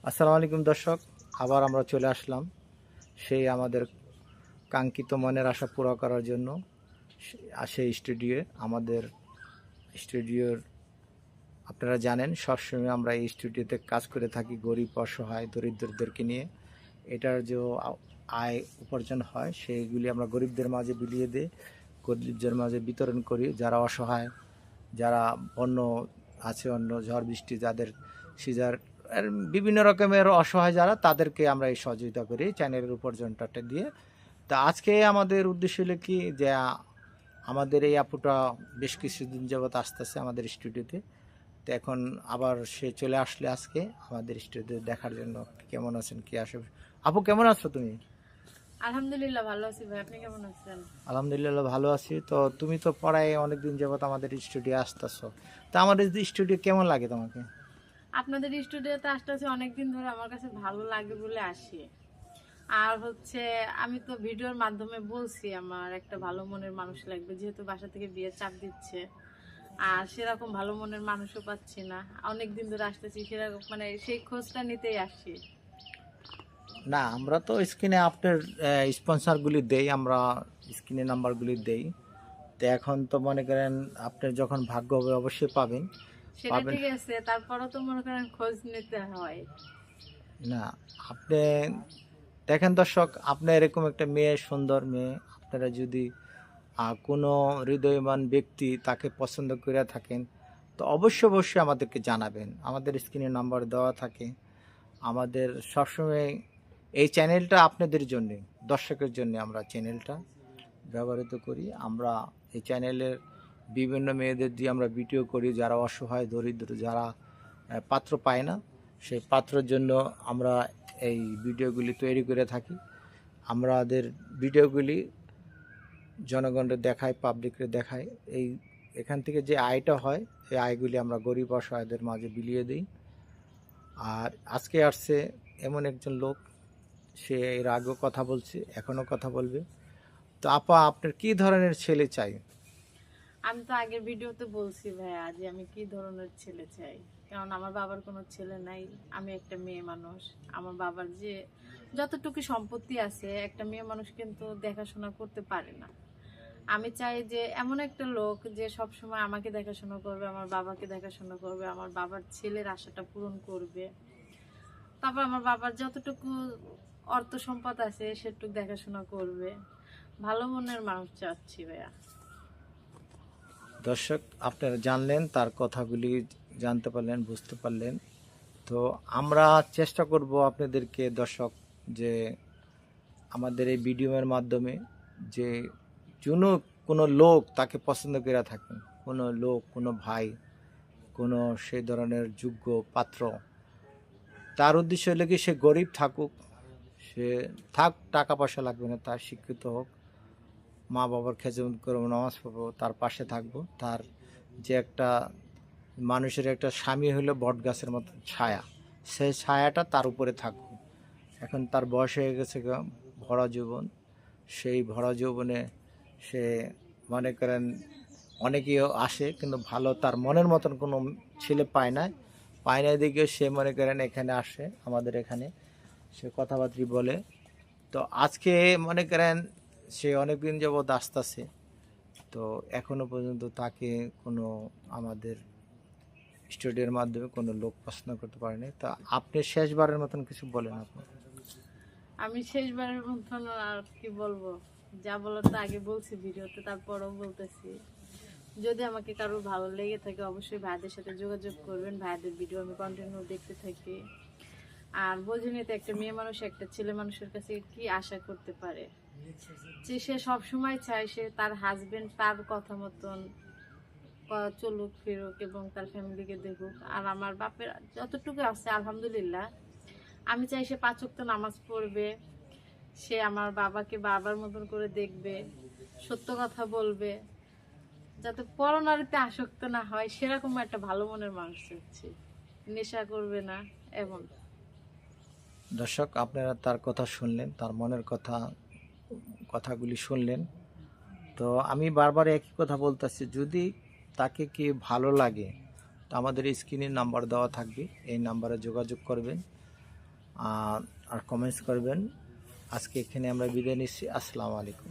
আসসালামু আলাইকুম দর্শক, আবার আমরা চলে আসলাম সেই আমাদের কাঙ্ক্ষিত মনের আশা পুরো করার জন্য। সেই স্টুডিওয়ে আমাদের স্টুডিওর আপনারা জানেন সবসময় আমরা এই স্টুডিওতে কাজ করে থাকি গরিব অসহায় দরিদ্রদেরকে নিয়ে। এটার যে আয় উপার্জন হয় সেইগুলি আমরা গরিবদের মাঝে বিলিয়ে দিই, গরিবদের মাঝে বিতরণ করি। যারা অসহায়, যারা অন্য আছে, অন্য ঝড় বৃষ্টি যাদের সিজার আর বিভিন্ন রকমের অসহায় যারা, তাদেরকে আমরা এই সহযোগিতা করি চ্যানেলের উপার্জনটা দিয়ে। তা আজকে আমাদের উদ্দেশ্য হলো কি যে আমাদের এই আপুটা বেশ কিছুদিন যাবৎ আসতেছে আমাদের স্টুডিওতে। তো এখন আবার সে চলে আসলে আজকে আমাদের স্টুডিওতে দেখার জন্য কেমন আছেন, কি আসে। আপু কেমন আছো তুমি? আলহামদুলিল্লাহ ভালো আছি ভাই, আপনি কেমন আছেন? আলহামদুলিল্লাহ ভালো আছি। তো তুমি তো পড়ায় অনেকদিন যাবৎ আমাদের স্টুডিও আসতেছো, তা আমাদের স্টুডিও কেমন লাগে তোমাকে? আপনাদের স্টুডিওতে আসতেছি অনেকদিন ধরে, আমার কাছে ভালো লাগে বলে আসি। আর হচ্ছে আমি তো ভিডিওর মাধ্যমে বলছি আমার একটা ভালো মনের মানুষ লাগবে, যেহেতু বাসা থেকে বিয়ে চাপ দিচ্ছে। আর সেরকম ভালো মনের মানুষও পাচ্ছি না, অনেকদিন ধরে আসতেছি, সেরকম মানে সেই খোঁজটা নিতেই আসছি। না, আমরা তো স্ক্রিনে আপনার স্পন্সরগুলি দেই, আমরা স্ক্রিনে নাম্বারগুলি দেই। তো এখন তো মনে করেন আপনার যখন ভাগ্য হবে অবশ্যই পাবেন। সেটা পাবেন ঠিক আছে, তারপরও তো মনে করেন খোঁজ নিতে হয়। না, আপনি দেখেন দর্শক, আপনি এরকম একটা মেয়ে, সুন্দর মেয়ে, আপনারা যদি কোনো হৃদয়বান ব্যক্তি তাকে পছন্দ করে থাকেন, তো অবশ্যই অবশ্যই আমাদেরকে জানাবেন। আমাদের স্ক্রিনে নাম্বার দেওয়া থাকে। আমাদের সবসময় এই চ্যানেলটা আপনাদের জন্যে, দর্শকের জন্য আমরা চ্যানেলটা ব্যবহৃত করি। আমরা এই চ্যানেলের বিভিন্ন মেয়েদের দিয়ে আমরা ভিডিও করি, যারা অসহায় দরিদ্র, যারা পাত্র পায় না, সেই পাত্রের জন্য আমরা এই ভিডিওগুলি তৈরি করে থাকি। আমাদের ভিডিওগুলি জনগণকে দেখাই, পাবলিককে দেখাই। এই এখান থেকে যে আয়টা হয়, এই আয়গুলি আমরা গরিব অসহায়দের মাঝে বিলিয়ে দিই। আর আজকে আসছে এমন একজন লোক, সে এর আগেও কথা বলছে, এখনও কথা বলবে। তো আপা, আপনার কি ধরনের ছেলে চাই? আমি তো আগের ভিডিওতে বলছি ভাইয়া যে আমি কি ধরনের ছেলে চাই, কারণ আমার বাবার কোনো ছেলে নাই, আমি একটা মেয়ে মানুষ। আমার বাবার যে যতটুকু সম্পত্তি আছে, একটা মেয়ে মানুষ কিন্তু দেখাশোনা করতে পারে না। আমি চাই যে এমন একটা লোক যে সব সময় আমাকে দেখাশোনা করবে, আমার বাবাকে দেখাশোনা করবে, আমার বাবার ছেলের আশাটা পূরণ করবে। তারপর আমার বাবার যতটুকু অর্থ সম্পদ আছে সেটুকু দেখাশোনা করবে। ভালো মনের মানুষ চাচ্ছি ভাইয়া। দর্শক, আপনারা জানলেন, তার কথাগুলি জানতে পারলেন, বুঝতে পারলেন। তো আমরা চেষ্টা করব আপনাদেরকে দর্শক, যে আমাদের এই ভিডিওর মাধ্যমে যে কোনো কোনো লোক তাকে পছন্দ করে থাকেন, কোনো লোক, কোনো ভাই, কোনো সেই ধরনের যোগ্য পাত্র, তার উদ্দেশ্য হলে কি সে গরিব থাকুক, সে থাক, টাকা পয়সা লাগবে না, তার শিক্ষিত হোক, মা বাবার খেজমত করবো, নামাজ পড়বো, তার পাশে থাকবো। তার যে একটা মানুষের একটা স্বামী হলো বট গাছের মতো ছায়া, সেই ছায়াটা তার উপরে থাকবে। এখন তার বয়স হয়ে গেছে ভরা যৌবন, সেই ভরা যৌবনে সে মনে করেন অনেকেই আসে, কিন্তু ভালো তার মনের মতন কোনো ছেলে পায় না দিকে সে মনে করেন এখানে আসে, আমাদের এখানে সে কথাবার্তা বলে। তো আজকে মনে করেন সে অনেকদিন যাবৎ আসতেছে, তো এখনো পর্যন্ত তাকে কোনো আমাদের স্টুডিওর মাধ্যমে কোনো লোক পছন্দ করতে পারেনি। তা আপনি শেষবারের মতন কিছু বলেন আপনি। আমি শেষবারের মতন আর কি বলবো, যা বলার তো আগে বলছি ভিডিওতে, তারপরও বলতেছি। যদি আমাকে কারোর ভালো লেগে থাকে অবশ্যই ভাইদের সাথে যোগাযোগ করবেন, ভাইদের ভিডিও আমি কন্টিনিউ দেখতে থাকি। আর বোঝেনি তো একটা মেয়ে মানুষ একটা ছেলে মানুষের কাছে কি আশা করতে পারে, যে সে সবসময় চায় সে তার হাজবেন্ড তার কথা মতন চলুক ফিরুক এবং তার ফ্যামিলিকে দেখুক। আর আমার বাপের যতটুকু আছে আলহামদুলিল্লাহ, আমি চাই সে 5 ওয়াক্ত নামাজ পড়বে, সে আমার বাবাকে বাবার মতন করে দেখবে, সত্য কথা বলবে, যাতে পরনারীতে আসক্ত না হয়, সেরকম একটা ভালো মনের মানুষ হচ্ছে, নেশা করবে না এমন। দর্শক, আপনারা তার কথা শুনলেন, তার মনের কথাগুলি শুনলেন। তো আমি বারবার একই কথা বলতেছি, যদি তাকে কি ভালো লাগে, তো আমাদের স্ক্রিনে নাম্বার দেওয়া থাকবে, এই নাম্বারে যোগাযোগ করবেন। আর কমেন্টস করবেন। আজকে এখানে আমরা বিদায় নিচ্ছি। আসসালামু আলাইকুম।